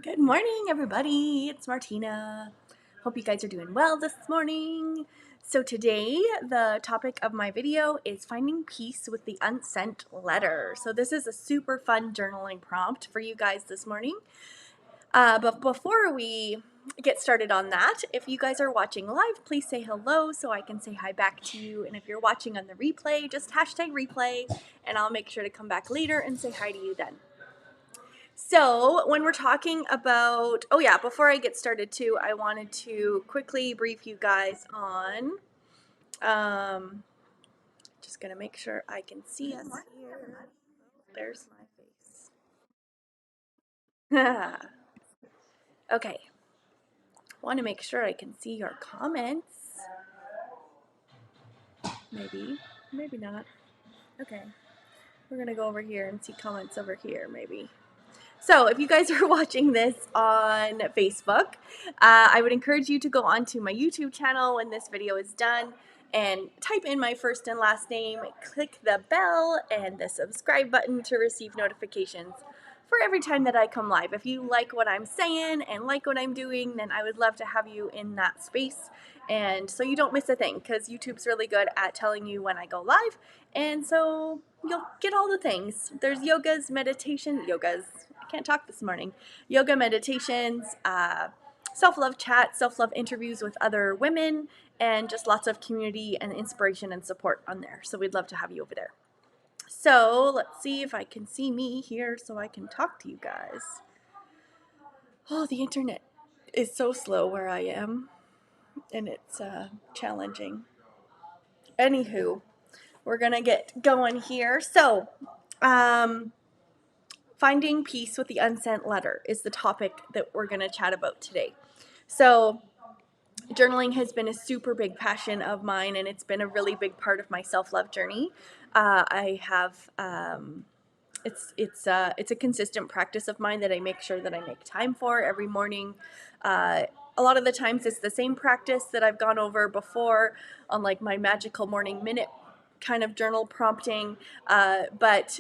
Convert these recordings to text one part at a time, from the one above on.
Good morning, everybody. It's Martina. Hope you guys are doing well this morning. So today, the topic of my video is finding peace with the unsent letter. So this is a super fun journaling prompt for you guys this morning. But before we get started on that, if you guys are watching live, please say hello so I can say hi back to you. And if you're watching on the replay, just hashtag replay, and I'll make sure to come back later and say hi to you then. So when we're talking about, oh yeah, before I get started too, I wanted to quickly brief you guys on, just gonna make sure I can see us here. There's my face. Okay, want to make sure I can see your comments. Maybe not. Okay, we're gonna go over here and see comments over here, maybe. So if you guys are watching this on Facebook, I would encourage you to go onto my YouTube channel when this video is done and type in my first and last name, click the bell and the subscribe button to receive notifications for every time that I come live. If you like what I'm saying and like what I'm doing, then I would love to have you in that space. And so you don't miss a thing, because YouTube's really good at telling you when I go live. And so you'll get all the things. There's yogas, I can't talk this morning. Yoga meditations, self-love chats, self-love interviews with other women, and just lots of community and inspiration and support on there. So we'd love to have you over there. So let's see if I can see me here so I can talk to you guys. Oh, the internet is so slow where I am, and it's challenging. Anywho, we're gonna get going here. So, finding peace with the unsent letter is the topic that we're gonna chat about today. So, journaling has been a super big passion of mine, and it's been a really big part of my self-love journey. I have it's a consistent practice of mine that I make sure that I make time for every morning. A lot of the times it's the same practice that I've gone over before on like my magical morning minute kind of journal prompting, but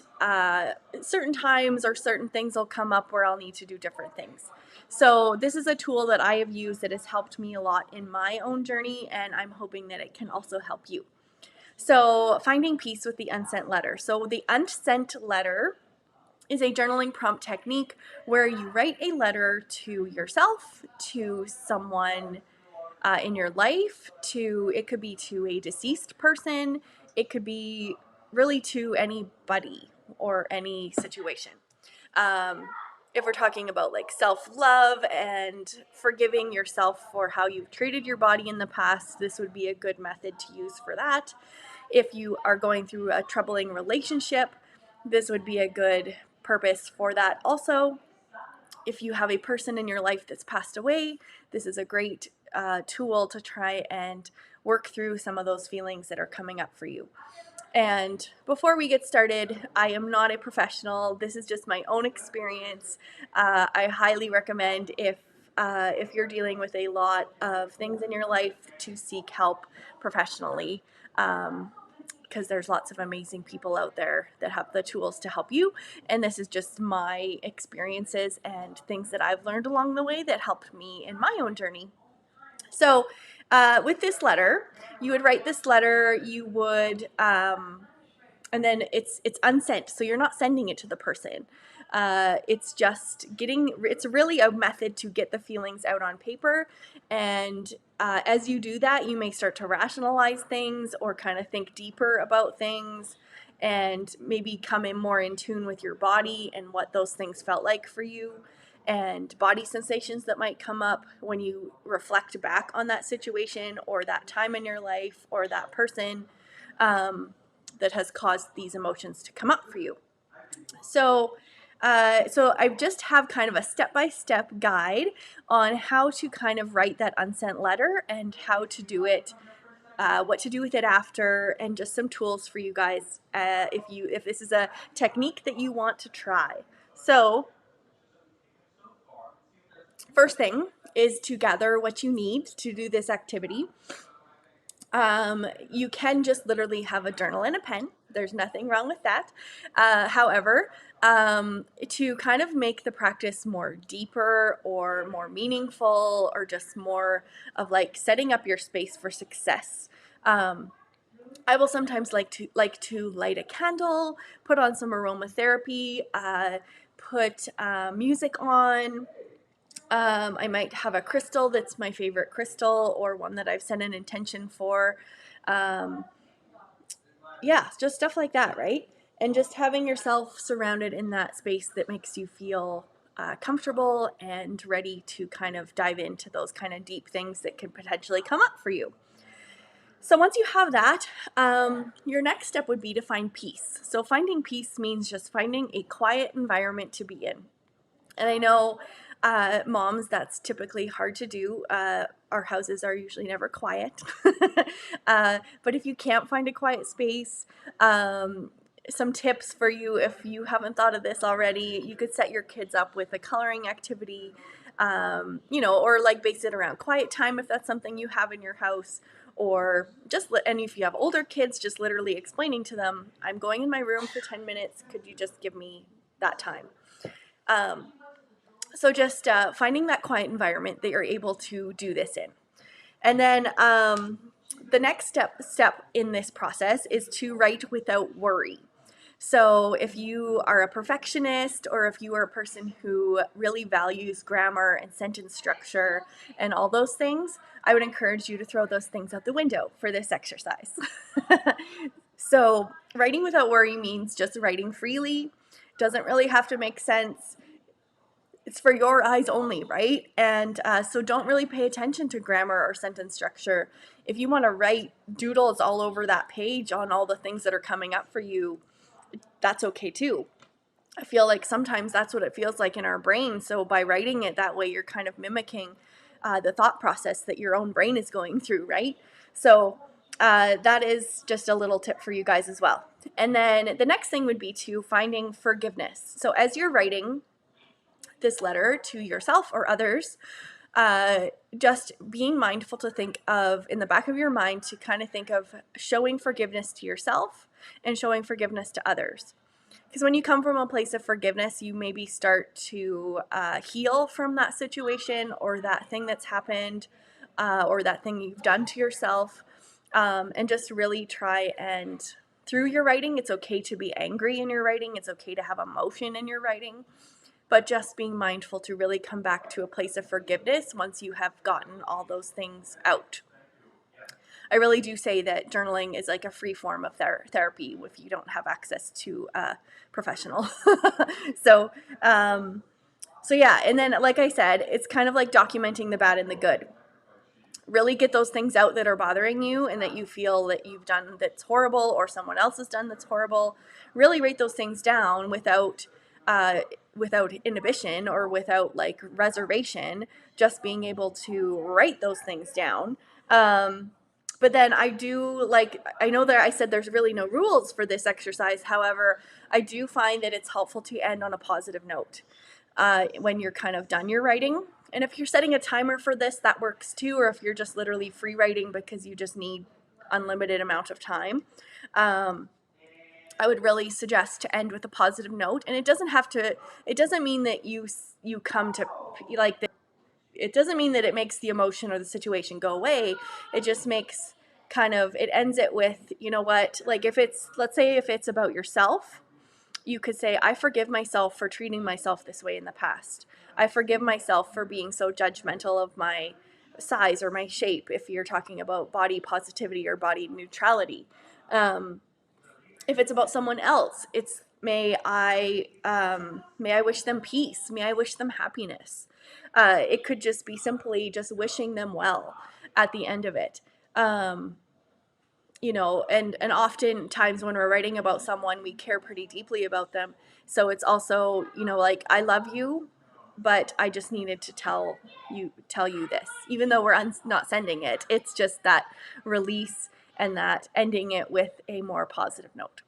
certain times or certain things will come up where I'll need to do different things. So this is a tool that I have used that has helped me a lot in my own journey, and I'm hoping that it can also help you. So finding peace with the unsent letter. So the unsent letter is a journaling prompt technique where you write a letter to yourself, to someone in your life, it could be to a deceased person, it could be really to anybody or any situation. If we're talking about like self-love and forgiving yourself for how you've treated your body in the past, this would be a good method to use for that. If you are going through a troubling relationship, this would be a good purpose for that. Also, if you have a person in your life that's passed away, this is a great tool to try and work through some of those feelings that are coming up for you. And before we get started, I am not a professional. This is just my own experience. I highly recommend if you're dealing with a lot of things in your life to seek help professionally. Because there's lots of amazing people out there that have the tools to help you. And this is just my experiences and things that I've learned along the way that helped me in my own journey. So with this letter, you would write this letter, you would, and then it's unsent, so you're not sending it to the person. It's really a method to get the feelings out on paper. And as you do that, you may start to rationalize things or kind of think deeper about things and maybe come in more in tune with your body and what those things felt like for you, and body sensations that might come up when you reflect back on that situation or that time in your life or that person that has caused these emotions to come up for you. So I just have kind of a step-by-step guide on how to kind of write that unsent letter and how to do it, what to do with it after, and just some tools for you guys if this is a technique that you want to try. So first thing is to gather what you need to do this activity. You can just literally have a journal and a pen. There's nothing wrong with that. However, to kind of make the practice more deeper or more meaningful, or just more of like setting up your space for success. I will sometimes like to light a candle, put on some aromatherapy, put music on. I might have a crystal that's my favorite crystal, or one that I've set an intention for. Um, yeah, just stuff like that, right? And just having yourself surrounded in that space that makes you feel comfortable and ready to kind of dive into those kind of deep things that could potentially come up for you. So once you have that, your next step would be to find peace. So finding peace means just finding a quiet environment to be in. And I know moms, that's typically hard to do. Our houses are usually never quiet. But if you can't find a quiet space, some tips for you if you haven't thought of this already: you could set your kids up with a coloring activity, or like base it around quiet time if that's something you have in your house. Or just, and if you have older kids, just literally explaining to them, I'm going in my room for 10 minutes. Could you just give me that time? So just finding that quiet environment that you're able to do this in. And then the next step in this process is to write without worry. So if you are a perfectionist, or if you are a person who really values grammar and sentence structure and all those things, I would encourage you to throw those things out the window for this exercise. So writing without worry means just writing freely. Doesn't really have to make sense. It's for your eyes only, right? And so don't really pay attention to grammar or sentence structure. If you want to write doodles all over that page on all the things that are coming up for you, that's okay too. I feel like sometimes that's what it feels like in our brain. So by writing it that way, you're kind of mimicking the thought process that your own brain is going through, right? So that is just a little tip for you guys as well. And then the next thing would be to finding forgiveness. So as you're writing this letter to yourself or others, just being mindful to think of, in the back of your mind, to kind of think of showing forgiveness to yourself and showing forgiveness to others. Because when you come from a place of forgiveness, you maybe start to heal from that situation or that thing that's happened, or that thing you've done to yourself, and just really try and, through your writing, it's okay to be angry in your writing, it's okay to have emotion in your writing, but just being mindful to really come back to a place of forgiveness once you have gotten all those things out. I really do say that journaling is like a free form of therapy if you don't have access to a professional. so, so yeah, and then like I said, it's kind of like documenting the bad and the good. Really get those things out that are bothering you and that you feel that you've done that's horrible, or someone else has done that's horrible. Really write those things down without inhibition or without like reservation, just being able to write those things down. But then I know that I said there's really no rules for this exercise. However, I do find that it's helpful to end on a positive note when you're kind of done your writing. And if you're setting a timer for this, that works too. Or if you're just literally free writing because you just need unlimited amount of time, I would really suggest to end with a positive note. And it doesn't mean that you come to like, it doesn't mean that it makes the emotion or the situation go away. It just makes it ends it with, you know what, like let's say if it's about yourself, you could say, I forgive myself for treating myself this way in the past. I forgive myself for being so judgmental of my size or my shape, if you're talking about body positivity or body neutrality. If it's about someone else, it's may I wish them peace. May I wish them happiness. It could just be simply just wishing them well at the end of it. And oftentimes when we're writing about someone, we care pretty deeply about them. So it's also, like, I love you, but I just needed to tell you this, even though we're not sending it. It's just that release and that ending it with a more positive note.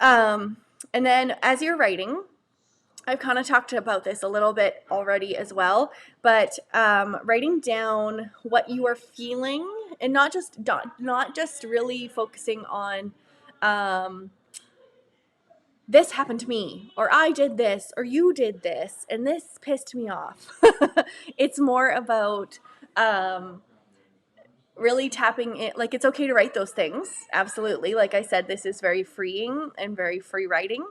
And then as you're writing, I've kind of talked about this a little bit already as well, but writing down what you are feeling, and not just really focusing on this happened to me, or I did this, or you did this, and this pissed me off. It's more about really tapping it. Like, it's okay to write those things. Absolutely. Like I said, this is very freeing and very free writing.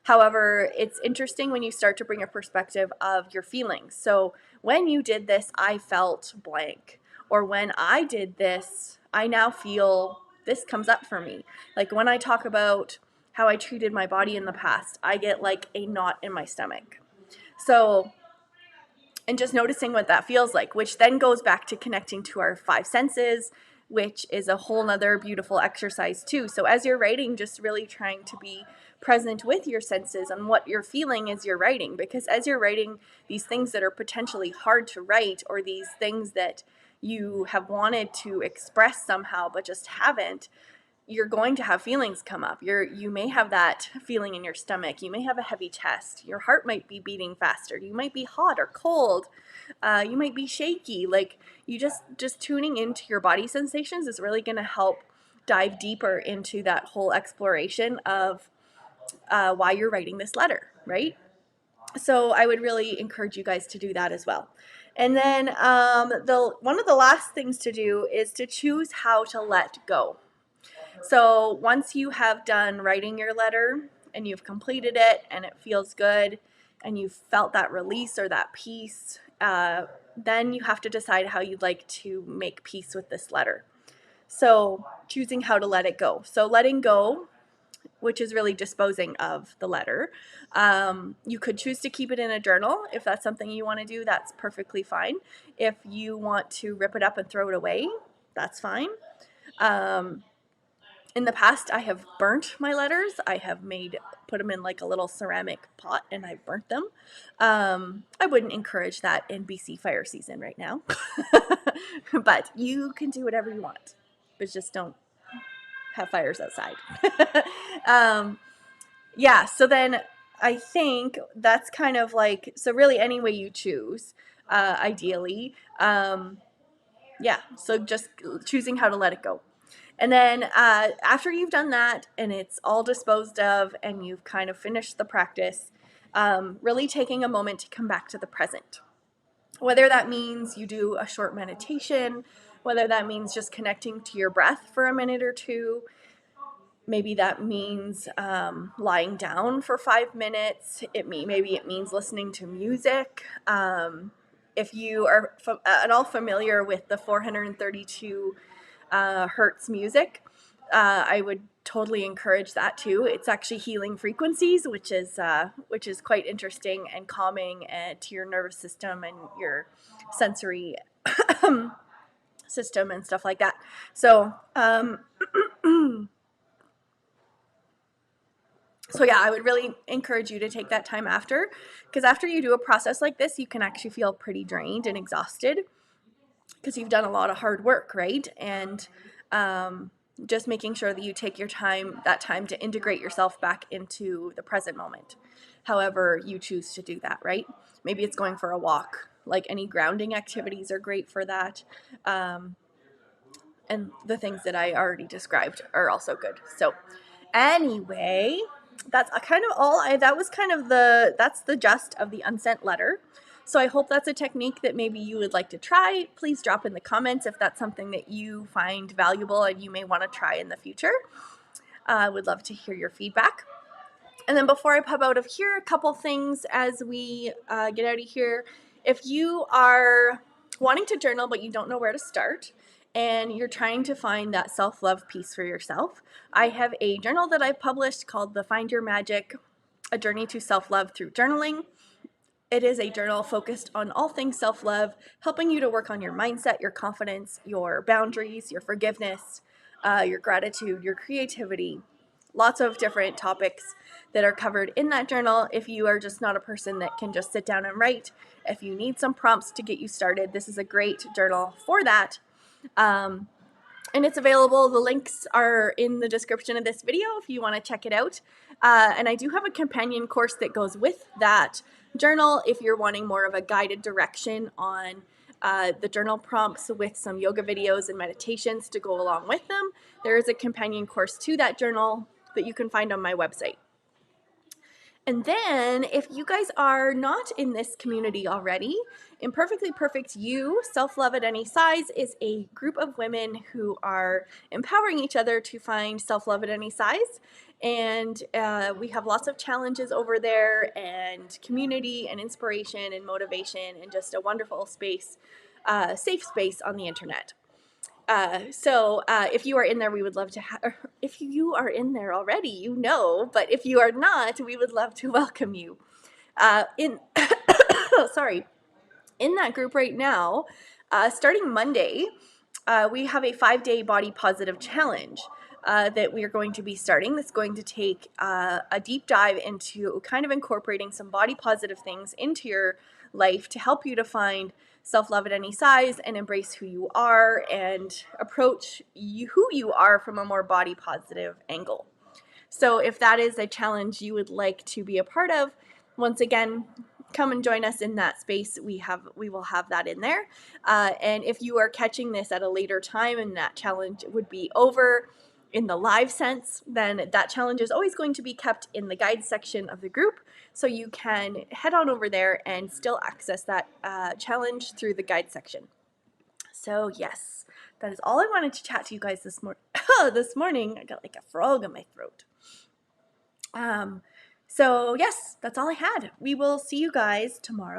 However, it's interesting when you start to bring a perspective of your feelings. So when you did this, I felt blank. Or when I did this, I now feel this comes up for me. Like when I talk about how I treated my body in the past, I get like a knot in my stomach. So, and just noticing what that feels like, which then goes back to connecting to our five senses, which is a whole nother beautiful exercise too. So as you're writing, just really trying to be present with your senses and what you're feeling as you're writing, because as you're writing these things that are potentially hard to write, or these things that you have wanted to express somehow but just haven't, you're going to have feelings come up. You may have that feeling in your stomach. You may have a heavy chest. Your heart might be beating faster. You might be hot or cold. You might be shaky. Like, you just tuning into your body sensations is really going to help dive deeper into that whole exploration of why you're writing this letter, right? So I would really encourage you guys to do that as well. And then the one of the last things to do is to choose how to let go. So once you have done writing your letter and you've completed it and it feels good and you've felt that release or that peace, then you have to decide how you'd like to make peace with this letter. So choosing how to let it go. So letting go, which is really disposing of the letter. You could choose to keep it in a journal. If that's something you want to do, that's perfectly fine. If you want to rip it up and throw it away, that's fine. In the past, I have burnt my letters. I have put them in like a little ceramic pot and I burnt them. I wouldn't encourage that in BC fire season right now. But you can do whatever you want, but just don't have fires outside. Yeah, so then I think that's kind of like, so really any way you choose, ideally. Yeah, so just choosing how to let it go. And then after you've done that and it's all disposed of and you've kind of finished the practice, really taking a moment to come back to the present. Whether that means you do a short meditation, whether that means just connecting to your breath for a minute or two, maybe that means lying down for 5 minutes. Maybe it means listening to music. If you are at all familiar with the 432 hertz music, I would totally encourage that too. It's actually healing frequencies, which is quite interesting and calming to your nervous system and your sensory system and stuff like that. So So yeah, I would really encourage you to take that time after, because after you do a process like this, you can actually feel pretty drained and exhausted because you've done a lot of hard work, right? And just making sure that you take that time to integrate yourself back into the present moment, however you choose to do that, right? Maybe it's going for a walk. Like, any grounding activities are great for that. And the things that I already described are also good. So anyway, that's kind of all. That was kind of that's the gist of the unsent letter. So I hope that's a technique that maybe you would like to try. Please drop in the comments if that's something that you find valuable and you may want to try in the future. I would love to hear your feedback. And then before I pop out of here, a couple things as we get out of here. If you are wanting to journal but you don't know where to start, and you're trying to find that self-love piece for yourself, I have a journal that I've published called the Find Your Magic, A Journey to Self-Love Through Journaling. It is a journal focused on all things self-love, helping you to work on your mindset, your confidence, your boundaries, your forgiveness, your gratitude, your creativity. Lots of different topics that are covered in that journal. If you are just not a person that can just sit down and write, if you need some prompts to get you started, this is a great journal for that. And it's available. The links are in the description of this video if you want to check it out. And I do have a companion course that goes with that journal if you're wanting more of a guided direction on the journal prompts with some yoga videos and meditations to go along with them. There is a companion course to that journal that you can find on my website. And then if you guys are not in this community already, Imperfectly Perfect You, Self-Love at Any Size is a group of women who are empowering each other to find self-love at any size. And we have lots of challenges over there, and community and inspiration and motivation, and just a wonderful space, safe space on the internet. So if you are in there, we would love to have, if you are in there already, you know, but if you are not, we would love to welcome you. Sorry, in that group right now, starting Monday, we have a 5-day body positive challenge that we are going to be starting. That's going to take a deep dive into kind of incorporating some body positive things into your life to help you to find self-love at any size and embrace who you are and approach who you are from a more body positive angle. So if that is a challenge you would like to be a part of, once again, come and join us in that space. We will have that in there. And if you are catching this at a later time and that challenge would be over in the live sense, then that challenge is always going to be kept in the guide section of the group. So you can head on over there and still access that challenge through the guide section. So yes, that is all I wanted to chat to you guys this morning. I got like a frog in my throat. So yes, that's all I had. We will see you guys tomorrow.